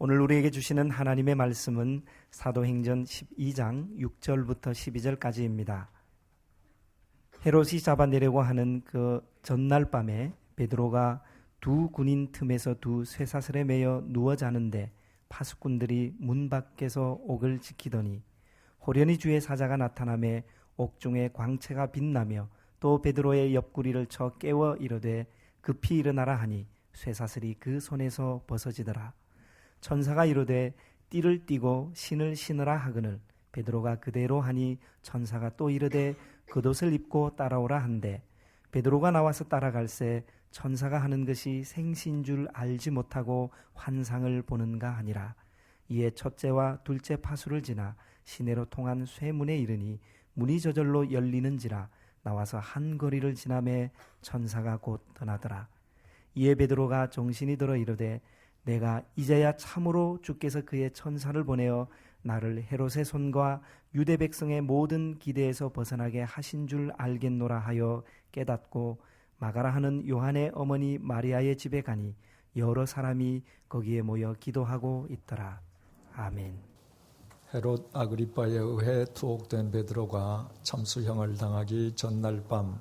오늘 우리에게 주시는 하나님의 말씀은 사도행전 12장 6절부터 12절까지입니다. 헤롯이 잡아내려고 하는 그 전날 밤에 베드로가 두 군인 틈에서 두 쇠사슬에 매여 누워 자는데 파수꾼들이 문 밖에서 옥을 지키더니 호련히 주의 사자가 나타나매 옥중에 광채가 빛나며 또 베드로의 옆구리를 쳐 깨워 이르되 급히 일어나라 하니 쇠사슬이 그 손에서 벗어지더라. 천사가 이르되 띠를 띠고 신을 신으라 하거늘 베드로가 그대로 하니 천사가 또 이르되 겉옷을 입고 따라오라 한대 베드로가 나와서 따라갈새 천사가 하는 것이 생신 줄 알지 못하고 환상을 보는가 하니라. 이에 첫째와 둘째 파수를 지나 시내로 통한 쇠문에 이르니 문이 저절로 열리는지라 나와서 한 거리를 지나매 천사가 곧 떠나더라. 이에 베드로가 정신이 들어 이르되 내가 이제야 참으로 주께서 그의 천사를 보내어 나를 헤롯의 손과 유대 백성의 모든 기대에서 벗어나게 하신 줄 알겠노라 하여 깨닫고 마가라 하는 요한의 어머니 마리아의 집에 가니 여러 사람이 거기에 모여 기도하고 있더라. 아멘. 헤롯 아그리빠에 의해 투옥된 베드로가 참수형을 당하기 전날 밤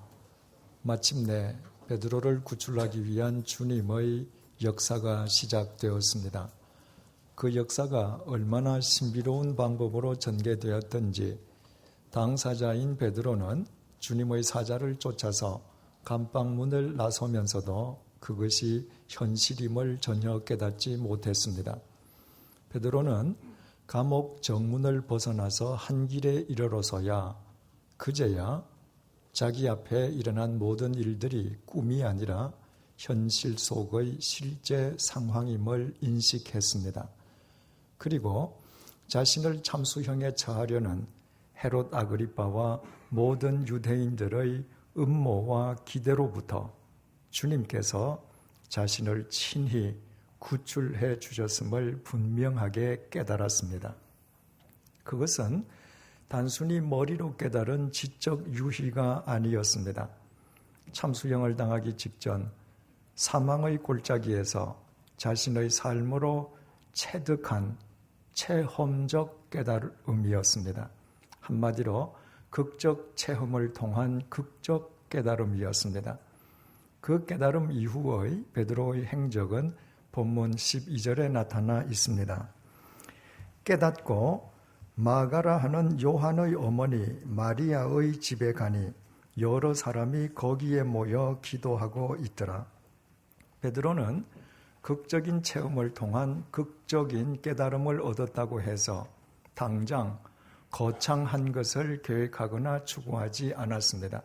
마침내 베드로를 구출하기 위한 주님의 역사가 시작되었습니다. 그 역사가 얼마나 신비로운 방법으로 전개되었던지 당사자인 베드로는 주님의 사자를 쫓아서 감방문을 나서면서도 그것이 현실임을 전혀 깨닫지 못했습니다. 베드로는 감옥 정문을 벗어나서 한 길에 이르러서야 그제야 자기 앞에 일어난 모든 일들이 꿈이 아니라 현실 속의 실제 상황임을 인식했습니다. 그리고 자신을 참수형에 처하려는 헤롯 아그리빠와 모든 유대인들의 음모와 기대로부터 주님께서 자신을 친히 구출해 주셨음을 분명하게 깨달았습니다. 그것은 단순히 머리로 깨달은 지적 유희가 아니었습니다. 참수형을 당하기 직전 사망의 골짜기에서 자신의 삶으로 체득한 체험적 깨달음이었습니다. 한마디로 극적 체험을 통한 극적 깨달음이었습니다. 그 깨달음 이후의 베드로의 행적은 본문 12절에 나타나 있습니다. 깨닫고 마가라 하는 요한의 어머니 마리아의 집에 가니 여러 사람이 거기에 모여 기도하고 있더라. 베드로는 극적인 체험을 통한 극적인 깨달음을 얻었다고 해서 당장 거창한 것을 계획하거나 추구하지 않았습니다.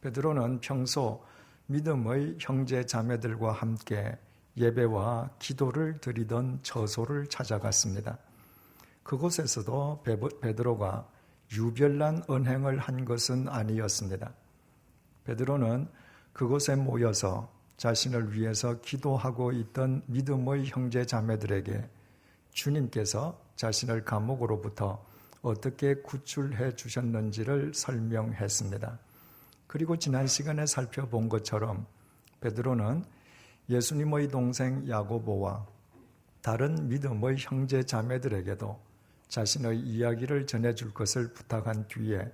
베드로는 평소 믿음의 형제 자매들과 함께 예배와 기도를 드리던 처소를 찾아갔습니다. 그곳에서도 베드로가 유별난 언행을 한 것은 아니었습니다. 베드로는 그곳에 모여서 자신을 위해서 기도하고 있던 믿음의 형제 자매들에게 주님께서 자신을 감옥으로부터 어떻게 구출해 주셨는지를 설명했습니다. 그리고 지난 시간에 살펴본 것처럼 베드로는 예수님의 동생 야고보와 다른 믿음의 형제 자매들에게도 자신의 이야기를 전해줄 것을 부탁한 뒤에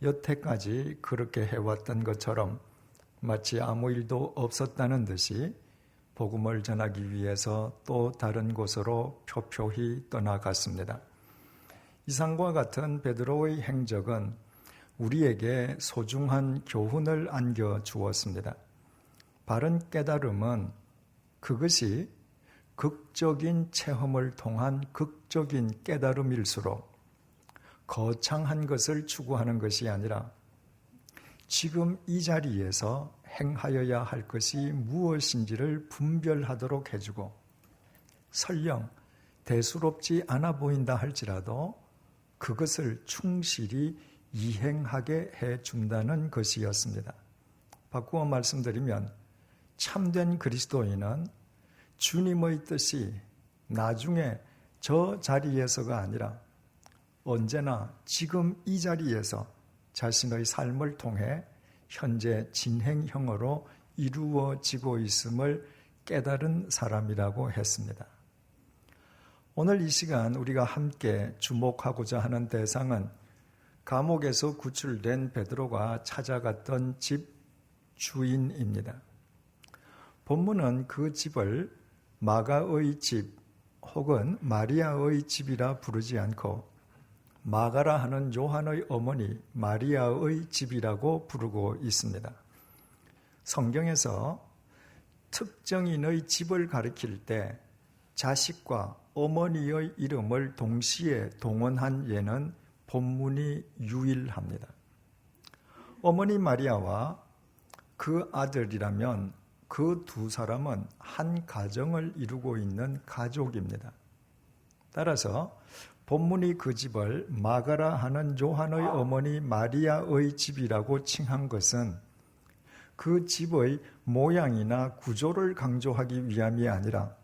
여태까지 그렇게 해왔던 것처럼 마치 아무 일도 없었다는 듯이 복음을 전하기 위해서 또 다른 곳으로 표표히 떠나갔습니다. 이상과 같은 베드로의 행적은 우리에게 소중한 교훈을 안겨주었습니다. 바른 깨달음은 그것이 극적인 체험을 통한 극적인 깨달음일수록 거창한 것을 추구하는 것이 아니라 지금 이 자리에서 행하여야 할 것이 무엇인지를 분별하도록 해주고 설령 대수롭지 않아 보인다 할지라도 그것을 충실히 이행하게 해준다는 것이었습니다. 바꾸어 말씀드리면 참된 그리스도인은 주님의 뜻이 나중에 저 자리에서가 아니라 언제나 지금 이 자리에서 자신의 삶을 통해 현재 진행형으로 이루어지고 있음을 깨달은 사람이라고 했습니다. 오늘 이 시간 우리가 함께 주목하고자 하는 대상은 감옥에서 구출된 베드로가 찾아갔던 집 주인입니다. 본문은 그 집을 마가의 집 혹은 마리아의 집이라 부르지 않고 마가라 하는 요한의 어머니 마리아의 집이라고 부르고 있습니다. 성경에서 특정인의 집을 가리킬 때 자식과 어머니의 이름을 동시에 동원한 예는 본문이 유일합니다. 어머니 마리아와 그 아들이라면 그 두 사람은 한 가정을 이루고 있는 가족입니다. 따라서 본문이 그 집을 마가라 하는 요한의 어머니 마리아의 집이라고 칭한 것은 그 집의 모양이나 구조를 강조하기 위함이 아니라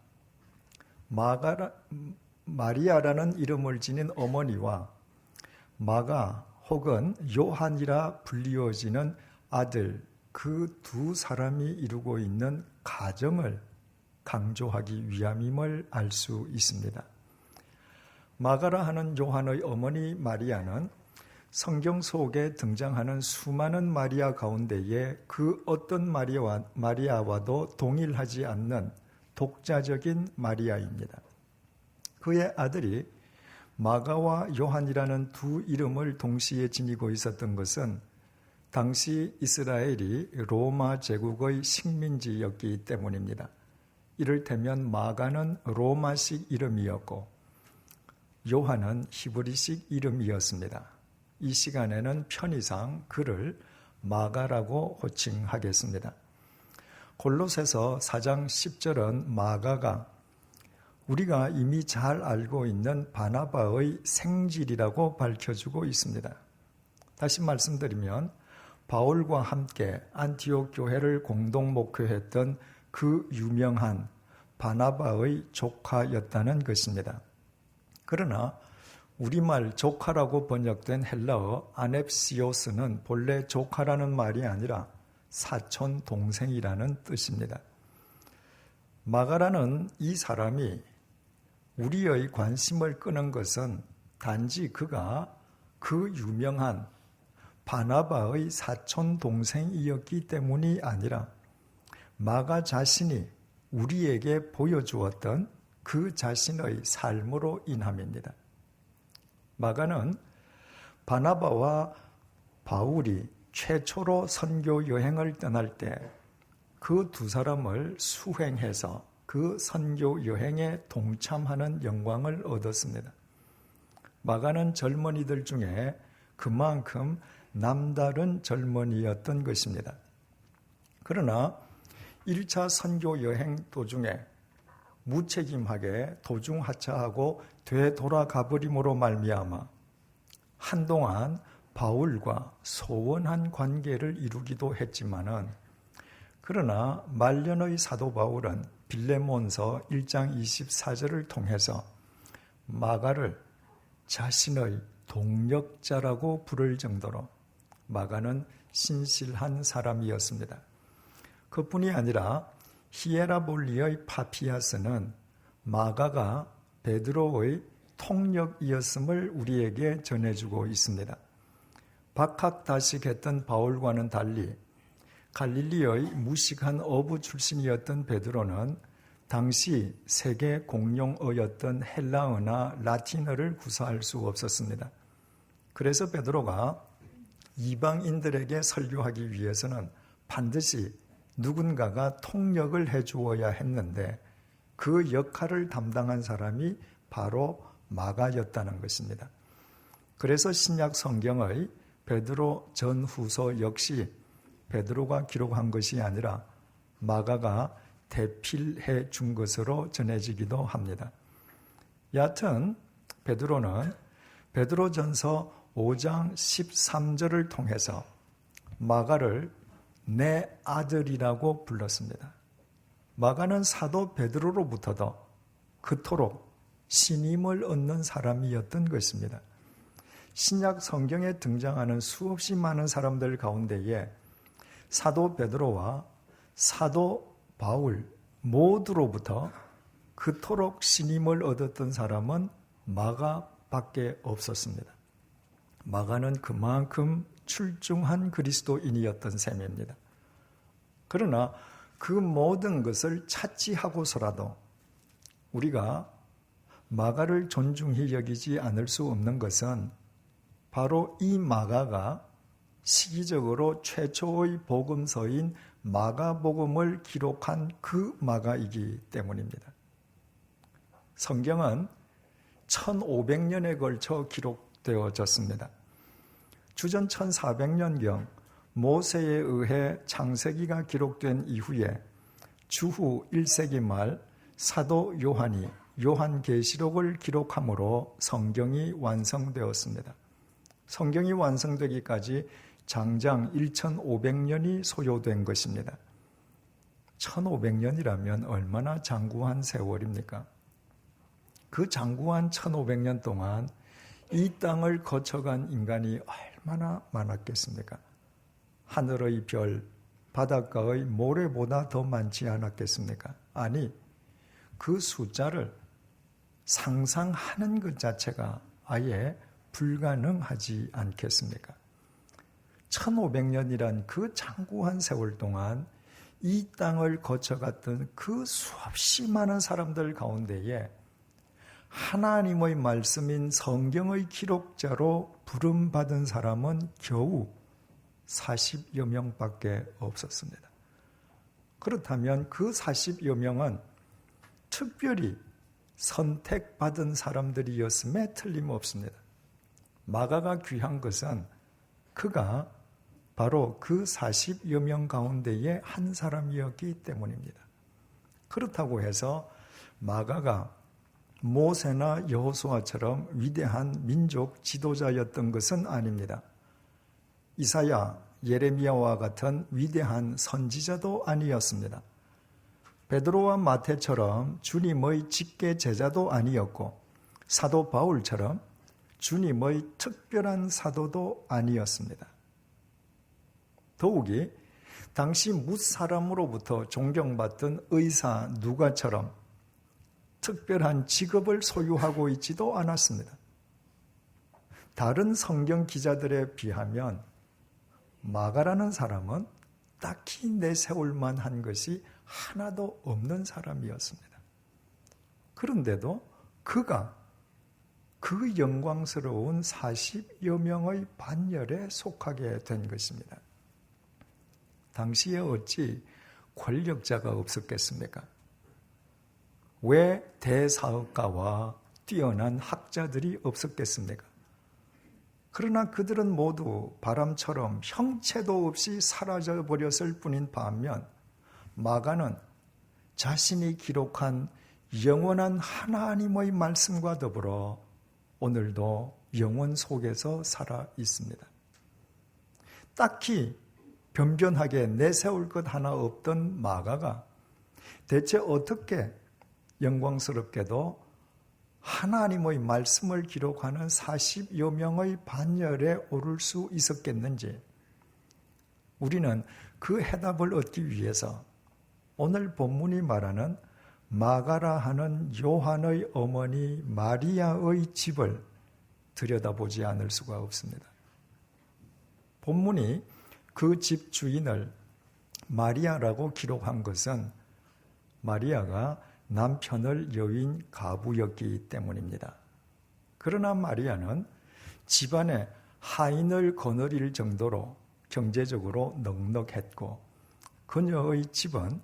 마리아라는 이름을 지닌 어머니와 마가 혹은 요한이라 불리워지는 아들 그 두 사람이 이루고 있는 가정을 강조하기 위함임을 알 수 있습니다. 마가라 하는 요한의 어머니 마리아는 성경 속에 등장하는 수많은 마리아 가운데에 그 어떤 마리아와도 동일하지 않는 독자적인 마리아입니다. 그의 아들이 마가와 요한이라는 두 이름을 동시에 지니고 있었던 것은 당시 이스라엘이 로마 제국의 식민지였기 때문입니다. 이를테면 마가는 로마식 이름이었고 요한은 히브리식 이름이었습니다. 이 시간에는 편의상 그를 마가라고 호칭하겠습니다. 골로새서 4장 10절은 마가가 우리가 이미 잘 알고 있는 바나바의 생질이라고 밝혀주고 있습니다. 다시 말씀드리면 바울과 함께 안티옥 교회를 공동 목회했던 그 유명한 바나바의 조카였다는 것입니다. 그러나 우리말 조카라고 번역된 헬라어 아넵시오스는 본래 조카라는 말이 아니라 사촌 동생이라는 뜻입니다. 마가라는 이 사람이 우리의 관심을 끄는 것은 단지 그가 그 유명한 바나바의 사촌 동생이었기 때문이 아니라 마가 자신이 우리에게 보여주었던 그 자신의 삶으로 인함입니다. 마가는 바나바와 바울이 최초로 선교 여행을 떠날 때 그 두 사람을 수행해서 그 선교 여행에 동참하는 영광을 얻었습니다. 마가는 젊은이들 중에 그만큼 남다른 젊은이였던 것입니다. 그러나 1차 선교 여행 도중에 무책임하게 도중하차하고 되돌아가 버림으로 말미암아 한동안 바울과 소원한 관계를 이루기도 했지만은 그러나 말년의 사도 바울은 빌레몬서 1장 24절을 통해서 마가를 자신의 동력자라고 부를 정도로 마가는 신실한 사람이었습니다. 그뿐이 아니라 히에라볼리의 파피아스는 마가가 베드로의 통역이었음을 우리에게 전해주고 있습니다. 박학다식했던 바울과는 달리 갈릴리의 무식한 어부 출신이었던 베드로는 당시 세계 공용어였던 헬라어나 라틴어를 구사할 수 없었습니다. 그래서 베드로가 이방인들에게 설교하기 위해서는 반드시 누군가가 통역을 해주어야 했는데 그 역할을 담당한 사람이 바로 마가였다는 것입니다. 그래서 신약 성경의 베드로 전후서 역시 베드로가 기록한 것이 아니라 마가가 대필해 준 것으로 전해지기도 합니다. 여하튼 베드로는 베드로전서 5장 13절을 통해서 마가를 내 아들이라고 불렀습니다. 마가는 사도 베드로로부터도 그토록 신임을 얻는 사람이었던 것입니다. 신약 성경에 등장하는 수없이 많은 사람들 가운데에 사도 베드로와 사도 바울 모두로부터 그토록 신임을 얻었던 사람은 마가밖에 없었습니다. 마가는 그만큼 출중한 그리스도인이었던 셈입니다. 그러나 그 모든 것을 차치하고서라도 우리가 마가를 존중히 여기지 않을 수 없는 것은 바로 이 마가가 시기적으로 최초의 복음서인 마가복음을 기록한 그 마가이기 때문입니다. 성경은 1500년에 걸쳐 기록되어졌습니다. 주전 1400년경 모세에 의해 창세기가 기록된 이후에 주후 1세기 말 사도 요한이 요한계시록을 기록함으로 성경이 완성되었습니다. 성경이 완성되기까지 장장 1500년이 소요된 것입니다. 1500년이라면 얼마나 장구한 세월입니까? 그 장구한 1500년 동안 이 땅을 거쳐간 인간이 얼마나 많았겠습니까? 하늘의 별, 바닷가의 모래보다 더 많지 않았겠습니까? 아니, 그 숫자를 상상하는 것 자체가 아예 불가능하지 않겠습니까? 1500년이란 그 장구한 세월 동안 이 땅을 거쳐갔던 그 수없이 많은 사람들 가운데에 하나님의 말씀인 성경의 기록자로 부름받은 사람은 겨우 40여 명밖에 없었습니다. 그렇다면 그 40여 명은 특별히 선택받은 사람들이었음에 틀림없습니다. 마가가 귀한 것은 그가 바로 그 40여 명 가운데의 한 사람이었기 때문입니다. 그렇다고 해서 마가가 모세나 여호수아처럼 위대한 민족 지도자였던 것은 아닙니다. 이사야, 예레미야와 같은 위대한 선지자도 아니었습니다. 베드로와 마태처럼 주님의 직계 제자도 아니었고 사도 바울처럼 주님의 특별한 사도도 아니었습니다. 더욱이 당시 뭇사람으로부터 존경받던 의사 누가처럼 특별한 직업을 소유하고 있지도 않았습니다. 다른 성경 기자들에 비하면 마가라는 사람은 딱히 내세울 만한 것이 하나도 없는 사람이었습니다. 그런데도 그가 그 영광스러운 40여 명의 반열에 속하게 된 것입니다. 당시에 어찌 권력자가 없었겠습니까? 왜 대사업가와 뛰어난 학자들이 없었겠습니까? 그러나 그들은 모두 바람처럼 형체도 없이 사라져버렸을 뿐인 반면 마가는 자신이 기록한 영원한 하나님의 말씀과 더불어 오늘도 영원 속에서 살아 있습니다. 딱히 변변하게 내세울 것 하나 없던 마가가 대체 어떻게 영광스럽게도 하나님의 말씀을 기록하는 40여 명의 반열에 오를 수 있었겠는지 우리는 그 해답을 얻기 위해서 오늘 본문이 말하는 마가라 하는 요한의 어머니 마리아의 집을 들여다보지 않을 수가 없습니다. 본문이 그 집 주인을 마리아라고 기록한 것은 마리아가 남편을 여인 가부였기 때문입니다. 그러나 마리아는 집안에 하인을 거느릴 정도로 경제적으로 넉넉했고 그녀의 집은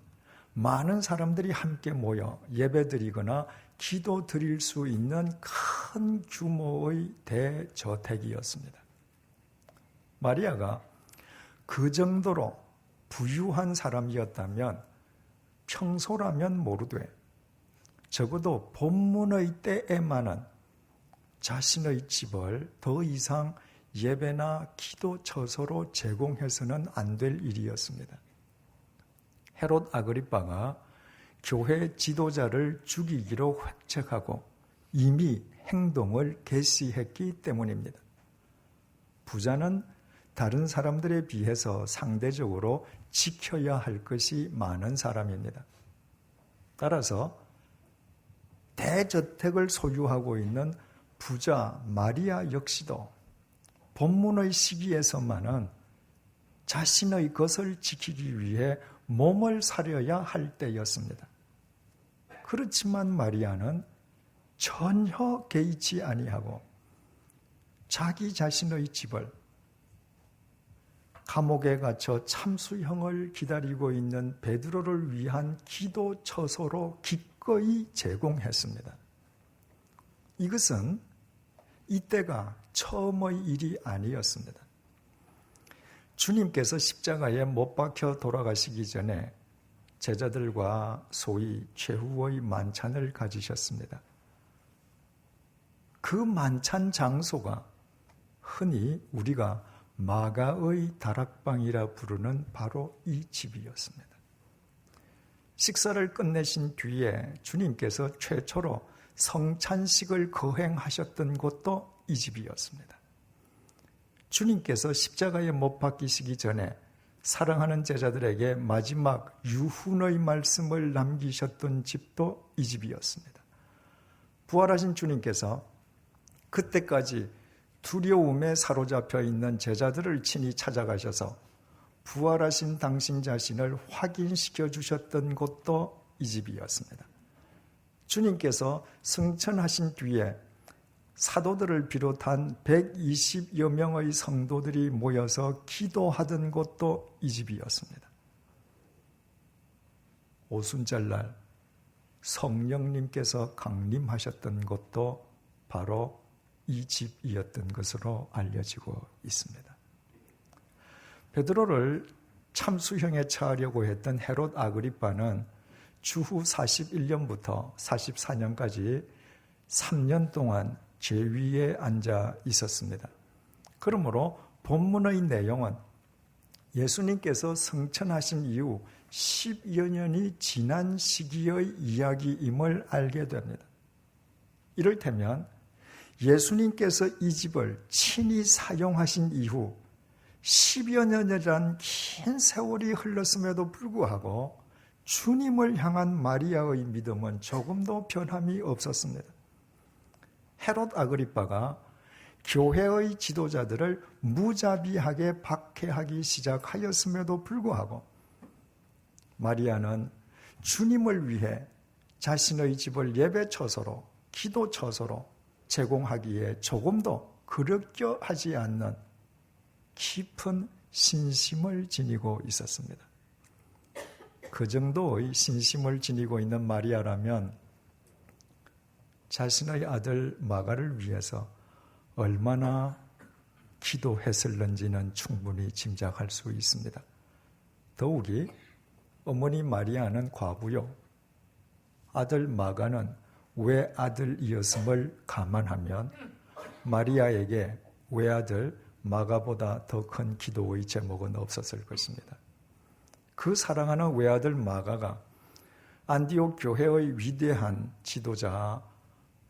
많은 사람들이 함께 모여 예배드리거나 기도 드릴 수 있는 큰 규모의 대저택이었습니다. 마리아가 그 정도로 부유한 사람이었다면 평소라면 모르되 적어도 본문의 때에만은 자신의 집을 더 이상 예배나 기도 처소로 제공해서는 안 될 일이었습니다. 헤롯 아그리빠가 교회 지도자를 죽이기로 획책하고 이미 행동을 개시했기 때문입니다. 부자는 다른 사람들에 비해서 상대적으로 지켜야 할 것이 많은 사람입니다. 따라서 대저택을 소유하고 있는 부자 마리아 역시도 본문의 시기에서만은 자신의 것을 지키기 위해 몸을 사려야 할 때였습니다. 그렇지만 마리아는 전혀 개의치 아니하고 자기 자신의 집을 감옥에 갇혀 참수형을 기다리고 있는 베드로를 위한 기도 처소로 기꺼이 제공했습니다. 이것은 이때가 처음의 일이 아니었습니다. 주님께서 십자가에 못 박혀 돌아가시기 전에 제자들과 소위 최후의 만찬을 가지셨습니다. 그 만찬 장소가 흔히 우리가 마가의 다락방이라 부르는 바로 이 집이었습니다. 식사를 끝내신 뒤에 주님께서 최초로 성찬식을 거행하셨던 곳도 이 집이었습니다. 주님께서 십자가에 못 박히시기 전에 사랑하는 제자들에게 마지막 유훈의 말씀을 남기셨던 집도 이 집이었습니다. 부활하신 주님께서 그때까지 두려움에 사로잡혀 있는 제자들을 친히 찾아가셔서 부활하신 당신 자신을 확인시켜 주셨던 곳도 이 집이었습니다. 주님께서 승천하신 뒤에 사도들을 비롯한 120여 명의 성도들이 모여서 기도하던 곳도 이 집이었습니다. 오순절날 성령님께서 강림하셨던 곳도 바로 이 집이었던 것으로 알려지고 있습니다. 베드로를 참수형에 처하려고 했던 헤롯 아그리빠는 주후 41년부터 44년까지 3년 동안 제위에 앉아 있었습니다. 그러므로 본문의 내용은 예수님께서 승천하신 이후 10여 년이 지난 시기의 이야기임을 알게 됩니다. 이를테면 예수님께서 이 집을 친히 사용하신 이후 10여 년이란 긴 세월이 흘렀음에도 불구하고 주님을 향한 마리아의 믿음은 조금도 변함이 없었습니다. 헤롯 아그리빠가 교회의 지도자들을 무자비하게 박해하기 시작하였음에도 불구하고 마리아는 주님을 위해 자신의 집을 예배처소로 기도처소로 제공하기에 조금도 그릇겨 하지 않는 깊은 신심을 지니고 있었습니다. 그 정도의 신심을 지니고 있는 마리아라면 자신의 아들 마가를 위해서 얼마나 기도했을는지는 충분히 짐작할 수 있습니다. 더욱이 어머니 마리아는 과부요, 아들 마가는 외아들이었음을 감안하면 마리아에게 외아들 마가보다 더 큰 기도의 제목은 없었을 것입니다. 그 사랑하는 외아들 마가가 안디옥 교회의 위대한 지도자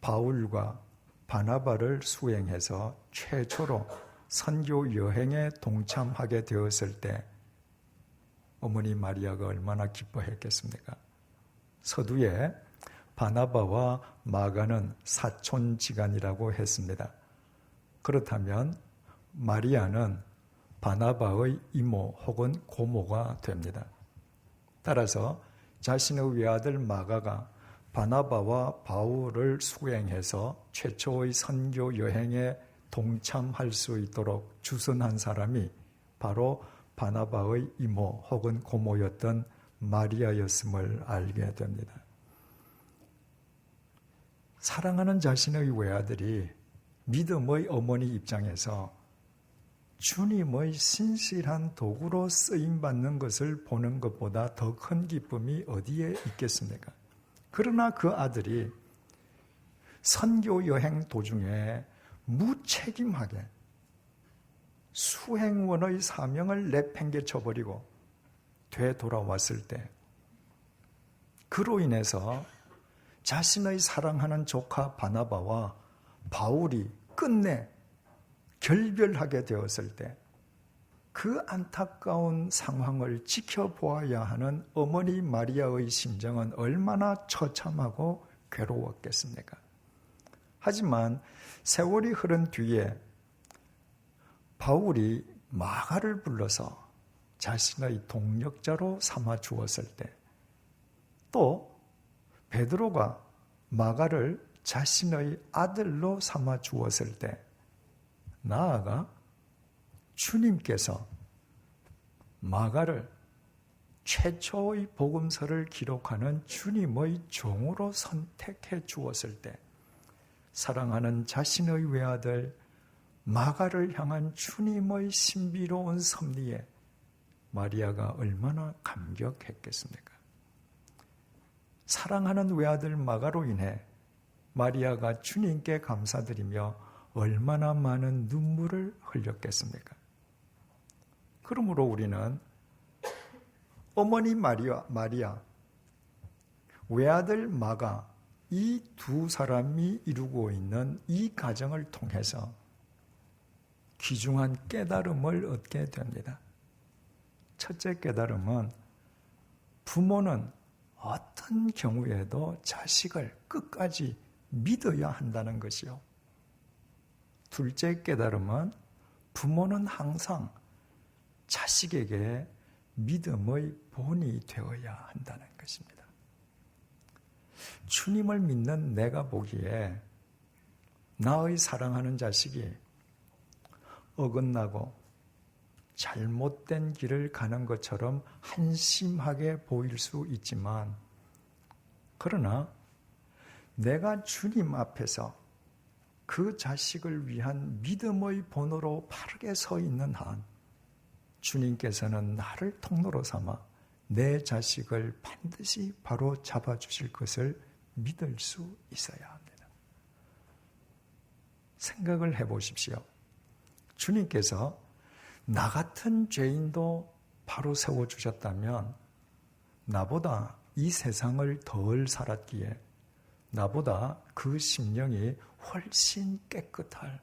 바울과 바나바를 수행해서 최초로 선교 여행에 동참하게 되었을 때 어머니 마리아가 얼마나 기뻐했겠습니까? 서두에 바나바와 마가는 사촌지간이라고 했습니다. 그렇다면 마리아는 바나바의 이모 혹은 고모가 됩니다. 따라서 자신의 외아들 마가가 바나바와 바울을 수행해서 최초의 선교 여행에 동참할 수 있도록 주선한 사람이 바로 바나바의 이모 혹은 고모였던 마리아였음을 알게 됩니다. 사랑하는 자신의 외아들이 믿음의 어머니 입장에서 주님의 신실한 도구로 쓰임받는 것을 보는 것보다 더 큰 기쁨이 어디에 있겠습니까? 그러나 그 아들이 선교 여행 도중에 무책임하게 수행원의 사명을 내팽개쳐버리고 되돌아왔을 때 그로 인해서 자신의 사랑하는 조카 바나바와 바울이 끝내 결별하게 되었을 때 그 안타까운 상황을 지켜보아야 하는 어머니 마리아의 심정은 얼마나 처참하고 괴로웠겠습니까? 하지만 세월이 흐른 뒤에 바울이 마가를 불러서 자신의 동력자로 삼아 주었을 때, 또 베드로가 마가를 자신의 아들로 삼아 주었을 때, 나아가 주님께서 마가를 최초의 복음서를 기록하는 주님의 종으로 선택해 주었을 때, 사랑하는 자신의 외아들 마가를 향한 주님의 신비로운 섭리에 마리아가 얼마나 감격했겠습니까? 사랑하는 외아들 마가로 인해 마리아가 주님께 감사드리며 얼마나 많은 눈물을 흘렸겠습니까? 그러므로 우리는 어머니 마리아, 외아들 마가, 이 두 사람이 이루고 있는 이 가정을 통해서 귀중한 깨달음을 얻게 됩니다. 첫째 깨달음은 부모는 어떤 경우에도 자식을 끝까지 믿어야 한다는 것이요. 둘째 깨달음은 부모는 항상 자식에게 믿음의 본이 되어야 한다는 것입니다. 주님을 믿는 내가 보기에 나의 사랑하는 자식이 어긋나고 잘못된 길을 가는 것처럼 한심하게 보일 수 있지만, 그러나 내가 주님 앞에서 그 자식을 위한 믿음의 본으로 바르게 서 있는 한 주님께서는 나를 통로로 삼아 내 자식을 반드시 바로 잡아주실 것을 믿을 수 있어야 합니다. 생각을 해보십시오. 주님께서 나 같은 죄인도 바로 세워주셨다면 나보다 이 세상을 덜 살았기에 나보다 그 심령이 훨씬 깨끗할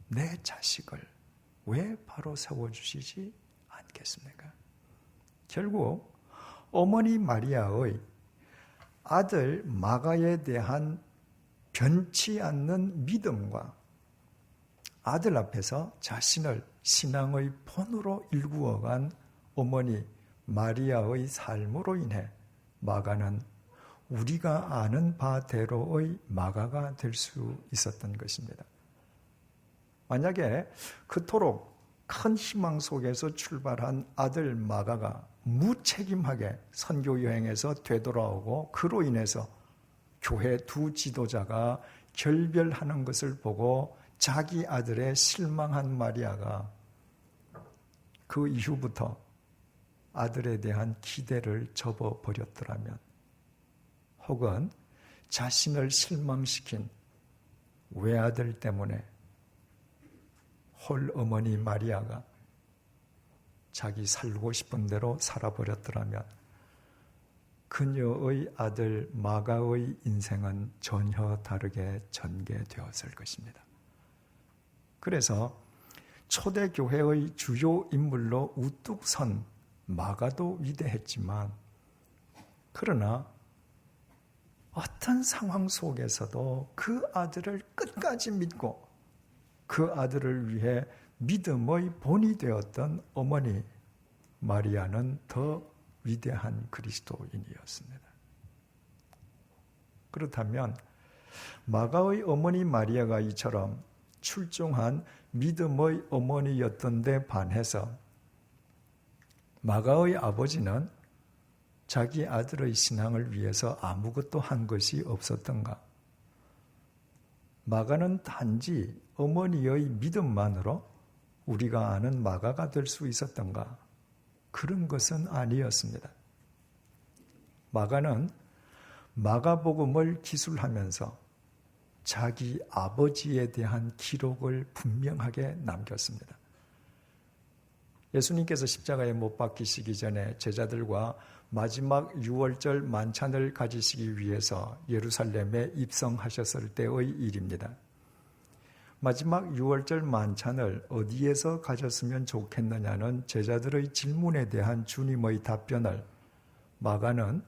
내 자식을 왜 바로 세워주시지 않겠습니까? 결국 어머니 마리아의 아들 마가에 대한 변치 않는 믿음과 아들 앞에서 자신을 신앙의 본으로 일구어간 어머니 마리아의 삶으로 인해 마가는 우리가 아는 바대로의 마가가 될 수 있었던 것입니다. 만약에 그토록 큰 희망 속에서 출발한 아들 마가가 무책임하게 선교 여행에서 되돌아오고 그로 인해서 교회 두 지도자가 결별하는 것을 보고 자기 아들의 실망한 마리아가 그 이후부터 아들에 대한 기대를 접어버렸더라면, 혹은 자신을 실망시킨 외아들 때문에 홀 어머니 마리아가 자기 살고 싶은 대로 살아버렸더라면 그녀의 아들 마가의 인생은 전혀 다르게 전개되었을 것입니다. 그래서 초대교회의 주요 인물로 우뚝 선 마가도 위대했지만, 그러나 어떤 상황 속에서도 그 아들을 끝까지 믿고 그 아들을 위해 믿음의 본이 되었던 어머니 마리아는 더 위대한 그리스도인이었습니다. 그렇다면 마가의 어머니 마리아가 이처럼 출중한 믿음의 어머니였던 데 반해서 마가의 아버지는 자기 아들의 신앙을 위해서 아무것도 한 것이 없었던가? 마가는 단지 어머니의 믿음만으로 우리가 아는 마가가 될 수 있었던가? 그런 것은 아니었습니다. 마가는 마가복음을 기술하면서 자기 아버지에 대한 기록을 분명하게 남겼습니다. 예수님께서 십자가에 못 박히시기 전에 제자들과 마지막 6월절 만찬을 가지시기 위해서 예루살렘에 입성하셨을 때의 일입니다. 마지막 6월절 만찬을 어디에서 가졌으면 좋겠느냐는 제자들의 질문에 대한 주님의 답변을 마가는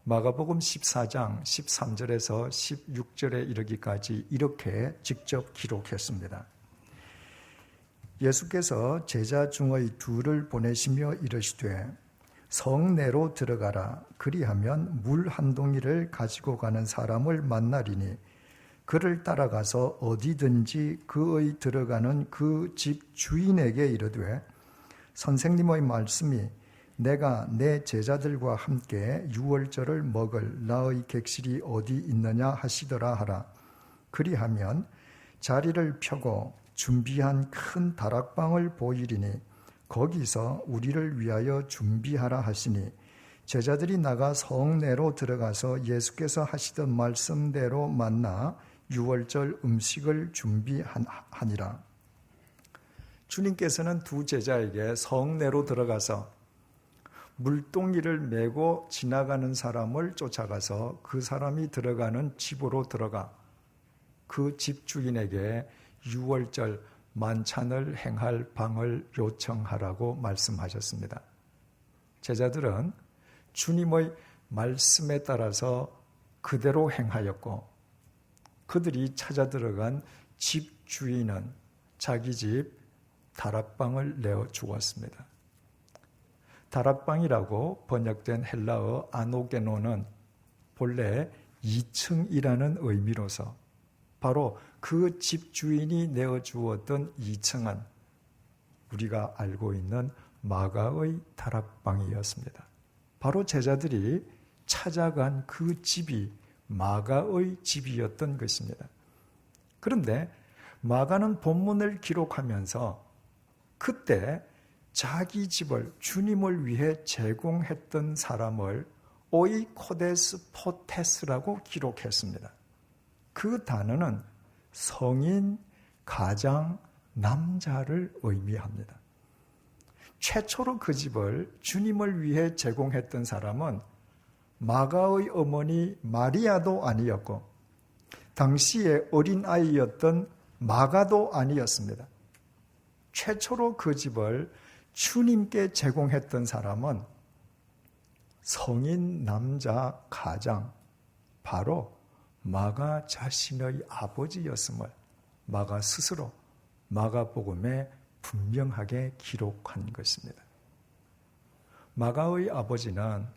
마가복음 14장 13절에서 16절에 이르기까지 이렇게 직접 기록했습니다. 예수께서 제자 중의 둘을 보내시며 이르시되 성내로 들어가라. 그리하면 물 한 동이를 가지고 가는 사람을 만나리니 그를 따라가서 어디든지 그의 들어가는 그 집 주인에게 이르되 선생님의 말씀이 내가 내 제자들과 함께 유월절을 먹을 나의 객실이 어디 있느냐 하시더라 하라. 그리하면 자리를 펴고 준비한 큰 다락방을 보이리니 거기서 우리를 위하여 준비하라 하시니 제자들이 나가 성내로 들어가서 예수께서 하시던 말씀대로 만나 유월절 음식을 준비하니라. 주님께서는 두 제자에게 성내로 들어가서 물동이를 메고 지나가는 사람을 쫓아가서 그 사람이 들어가는 집으로 들어가 그 집 주인에게 유월절 만찬을 행할 방을 요청하라고 말씀하셨습니다. 제자들은 주님의 말씀에 따라서 그대로 행하였고 그들이 찾아 들어간 집 주인은 자기 집 다락방을 내어 주었습니다. 다락방이라고 번역된 헬라어 아노게노는 본래 2층이라는 의미로서 바로 그 집 주인이 내어 주었던 2층은 우리가 알고 있는 마가의 다락방이었습니다. 바로 제자들이 찾아간 그 집이 마가의 집이었던 것입니다. 그런데 마가는 본문을 기록하면서 그때 자기 집을 주님을 위해 제공했던 사람을 오이코데스 포테스라고 기록했습니다. 그 단어는 성인, 가장, 남자를 의미합니다. 최초로 그 집을 주님을 위해 제공했던 사람은 마가의 어머니 마리아도 아니었고 당시의 어린아이였던 마가도 아니었습니다. 최초로 그 집을 주님께 제공했던 사람은 성인 남자 가장 바로 마가 자신의 아버지였음을 마가 스스로 마가복음에 분명하게 기록한 것입니다. 마가의 아버지는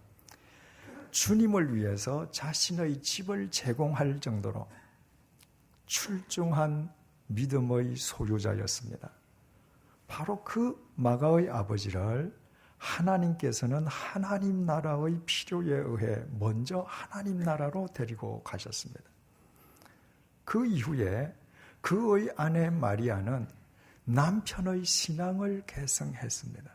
주님을 위해서 자신의 집을 제공할 정도로 출중한 믿음의 소유자였습니다. 바로 그 마가의 아버지를 하나님께서는 하나님 나라의 필요에 의해 먼저 하나님 나라로 데리고 가셨습니다. 그 이후에 그의 아내 마리아는 남편의 신앙을 계승했습니다.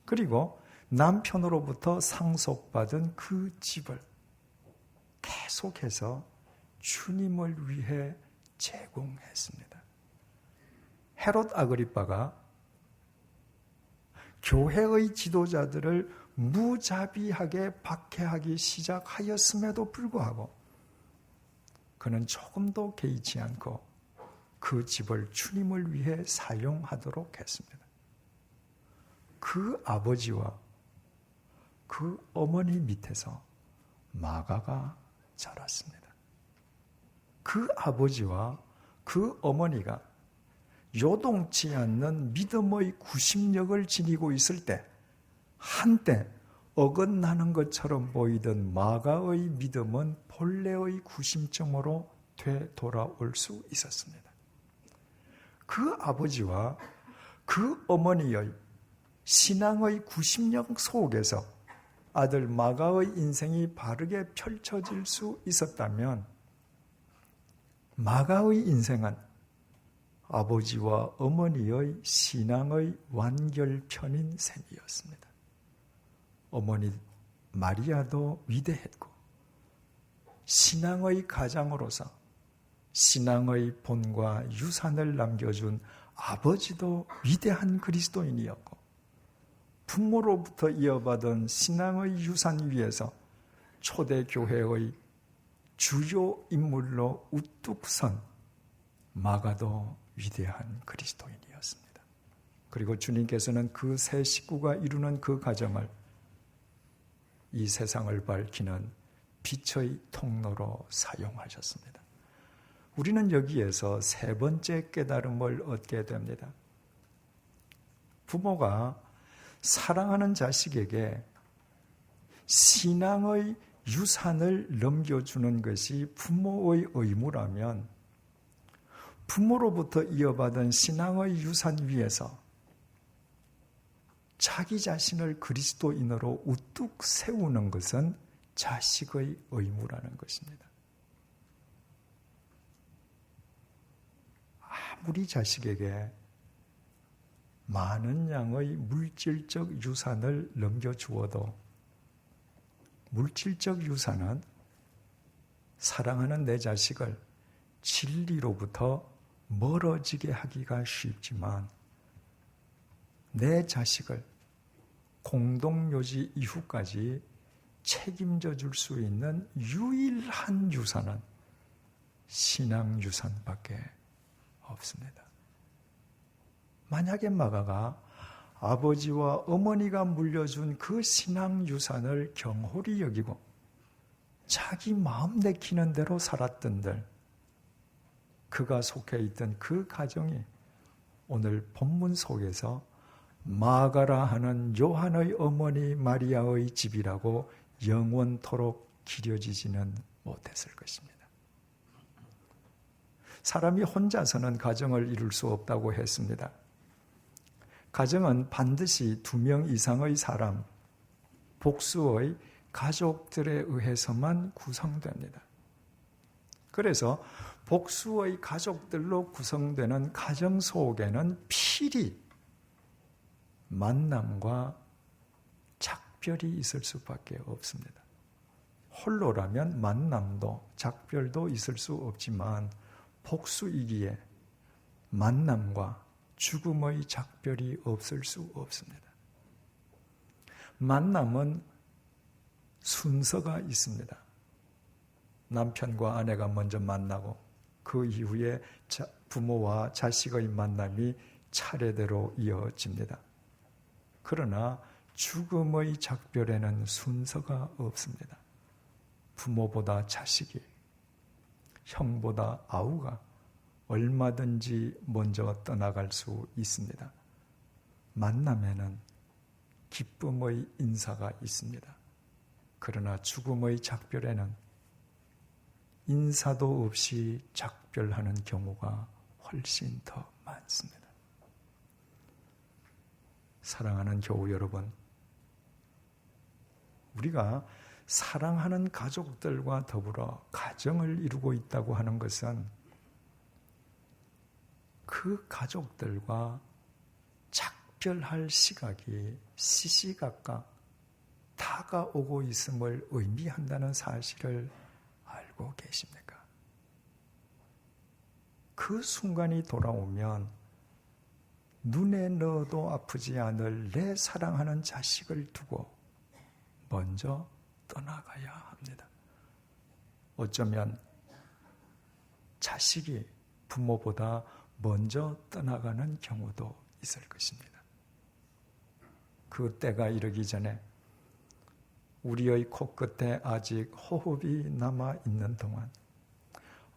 그리고 남편으로부터 상속받은 그 집을 계속해서 주님을 위해 제공했습니다. 헤롯 아그리빠가 교회의 지도자들을 무자비하게 박해하기 시작하였음에도 불구하고 그는 조금도 개의치 않고 그 집을 주님을 위해 사용하도록 했습니다. 그 아버지와 그 어머니 밑에서 마가가 자랐습니다. 그 아버지와 그 어머니가 요동치 않는 믿음의 구심력을 지니고 있을 때 한때 어긋나는 것처럼 보이던 마가의 믿음은 본래의 구심점으로 되돌아올 수 있었습니다. 그 아버지와 그 어머니의 신앙의 구심력 속에서 아들 마가의 인생이 바르게 펼쳐질 수 있었다면 마가의 인생은 아버지와 어머니의 신앙의 완결편인 셈이었습니다. 어머니 마리아도 위대했고 신앙의 가장으로서 신앙의 본과 유산을 남겨준 아버지도 위대한 그리스도인이었고 부모로부터 이어받은 신앙의 유산 위에서 초대교회의 주요 인물로 우뚝 선 마가도 위대한 그리스도인이었습니다. 그리고 주님께서는 그 세 식구가 이루는 그 가정을 이 세상을 밝히는 빛의 통로로 사용하셨습니다. 우리는 여기에서 세 번째 깨달음을 얻게 됩니다. 부모가 사랑하는 자식에게 신앙의 유산을 넘겨주는 것이 부모의 의무라면 부모로부터 이어받은 신앙의 유산 위에서 자기 자신을 그리스도인으로 우뚝 세우는 것은 자식의 의무라는 것입니다. 아무리 자식에게 많은 양의 물질적 유산을 넘겨주어도 물질적 유산은 사랑하는 내 자식을 진리로부터 멀어지게 하기가 쉽지만 내 자식을 공동묘지 이후까지 책임져 줄 수 있는 유일한 유산은 신앙 유산밖에 없습니다. 만약에 마가가 아버지와 어머니가 물려준 그 신앙 유산을 경홀히 여기고 자기 마음 내키는 대로 살았던들 그가 속해 있던 그 가정이 오늘 본문 속에서 마가라 하는 요한의 어머니 마리아의 집이라고 영원토록 기려지지는 못했을 것입니다. 사람이 혼자서는 가정을 이룰 수 없다고 했습니다. 가정은 반드시 2명 이상의 사람, 복수의 가족들에 의해서만 구성됩니다. 그래서 복수의 가족들로 구성되는 가정 속에는 필히 만남과 작별이 있을 수밖에 없습니다. 홀로라면 만남도 작별도 있을 수 없지만 복수이기에 만남과 죽음의 작별이 없을 수 없습니다. 만남은 순서가 있습니다. 남편과 아내가 먼저 만나고 그 이후에 부모와 자식의 만남이 차례대로 이어집니다. 그러나 죽음의 작별에는 순서가 없습니다. 부모보다 자식이, 형보다 아우가 얼마든지 먼저 떠나갈 수 있습니다. 만남에는 기쁨의 인사가 있습니다. 그러나 죽음의 작별에는 인사도 없이 작별하는 경우가 훨씬 더 많습니다. 사랑하는 교우 여러분, 우리가 사랑하는 가족들과 더불어 가정을 이루고 있다고 하는 것은 그 가족들과 작별할 시각이 시시각각 다가오고 있음을 의미한다는 사실을 알고 계십니까? 그 순간이 돌아오면 눈에 넣어도 아프지 않을 내 사랑하는 자식을 두고 먼저 떠나가야 합니다. 어쩌면 자식이 부모보다 먼저 떠나가는 경우도 있을 것입니다. 그 때가 이르기 전에 우리의 코끝에 아직 호흡이 남아있는 동안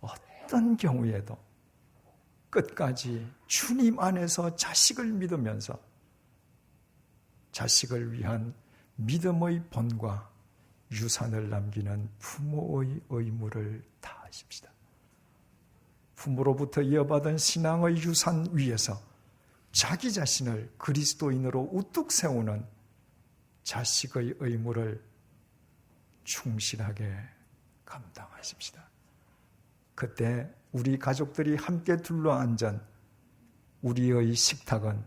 어떤 경우에도 끝까지 주님 안에서 자식을 믿으면서 자식을 위한 믿음의 본과 유산을 남기는 부모의 의무를 다하십시다. 부모로부터 이어받은 신앙의 유산 위에서 자기 자신을 그리스도인으로 우뚝 세우는 자식의 의무를 충실하게 감당하십시다. 그때 우리 가족들이 함께 둘러앉은 우리의 식탁은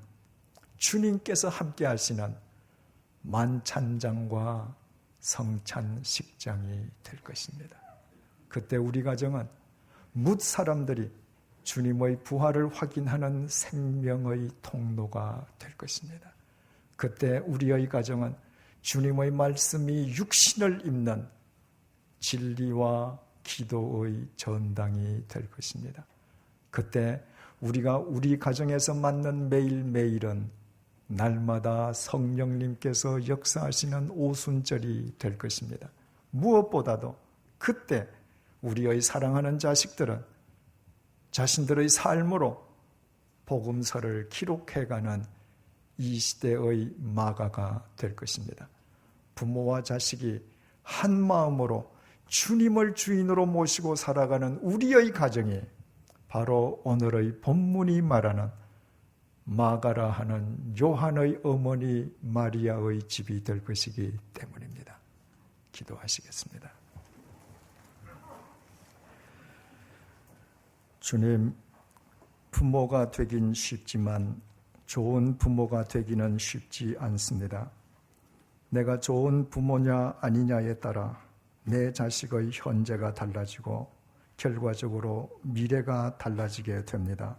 주님께서 함께 하시는 만찬장과 성찬식장이 될 것입니다. 그때 우리 가정은 뭇 사람들이 주님의 부활을 확인하는 생명의 통로가 될 것입니다. 그때 우리의 가정은 주님의 말씀이 육신을 입는 진리와 기도의 전당이 될 것입니다. 그때 우리가 우리 가정에서 맞는 매일매일은 날마다 성령님께서 역사하시는 오순절이 될 것입니다. 무엇보다도 그때 우리의 사랑하는 자식들은 자신들의 삶으로 복음서를 기록해가는 이 시대의 마가가 될 것입니다. 부모와 자식이 한 마음으로 주님을 주인으로 모시고 살아가는 우리의 가정이 바로 오늘의 본문이 말하는 마가라 하는 요한의 어머니 마리아의 집이 될 것이기 때문입니다. 기도하시겠습니다. 주님, 부모가 되긴 쉽지만 좋은 부모가 되기는 쉽지 않습니다. 내가 좋은 부모냐 아니냐에 따라 내 자식의 현재가 달라지고 결과적으로 미래가 달라지게 됩니다.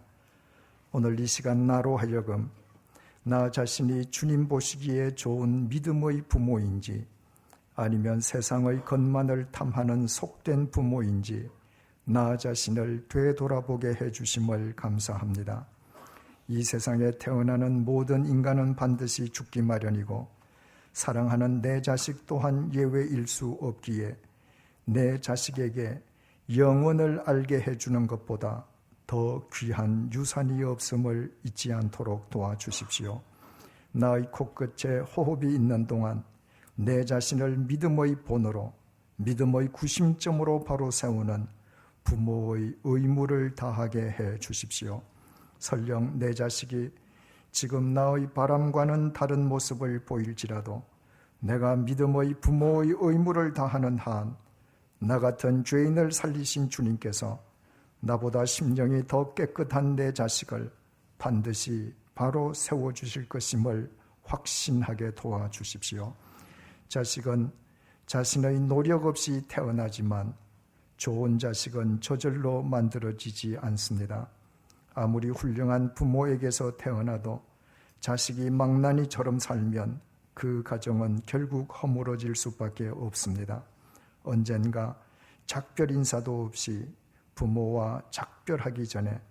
오늘 이 시간 나로 하여금 나 자신이 주님 보시기에 좋은 믿음의 부모인지 아니면 세상의 것만을 탐하는 속된 부모인지 나 자신을 되돌아보게 해주심을 감사합니다. 이 세상에 태어나는 모든 인간은 반드시 죽기 마련이고 사랑하는 내 자식 또한 예외일 수 없기에 내 자식에게 영원을 알게 해주는 것보다 더 귀한 유산이 없음을 잊지 않도록 도와주십시오. 나의 코끝에 호흡이 있는 동안 내 자신을 믿음의 본으로, 믿음의 구심점으로 바로 세우는 부모의 의무를 다하게 해 주십시오. 설령 내 자식이 지금 나의 바람과는 다른 모습을 보일지라도 내가 믿음의 부모의 의무를 다하는 한 나 같은 죄인을 살리신 주님께서 나보다 심령이 더 깨끗한 내 자식을 반드시 바로 세워주실 것임을 확신하게 도와주십시오. 자식은 자신의 노력 없이 태어나지만 좋은 자식은 저절로 만들어지지 않습니다. 아무리 훌륭한 부모에게서 태어나도 자식이 망나니처럼 살면 그 가정은 결국 허물어질 수밖에 없습니다. 언젠가 작별 인사도 없이 부모와 작별하기 전에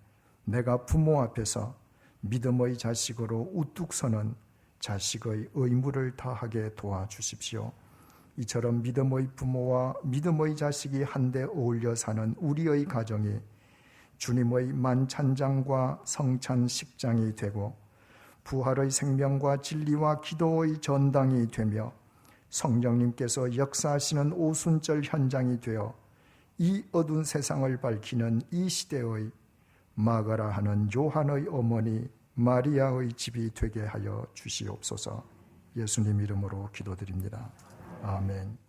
내가 부모 앞에서 믿음의 자식으로 우뚝 서는 자식의 의무를 다하게 도와주십시오. 이처럼 믿음의 부모와 믿음의 자식이 한데 어울려 사는 우리의 가정이 주님의 만찬장과 성찬식장이 되고 부활의 생명과 진리와 기도의 전당이 되며 성령님께서 역사하시는 오순절 현장이 되어 이 어두운 세상을 밝히는 이 시대의 마가라 하는 요한의 어머니 마리아의 집이 되게 하여 주시옵소서. 예수님 이름으로 기도드립니다. 아멘.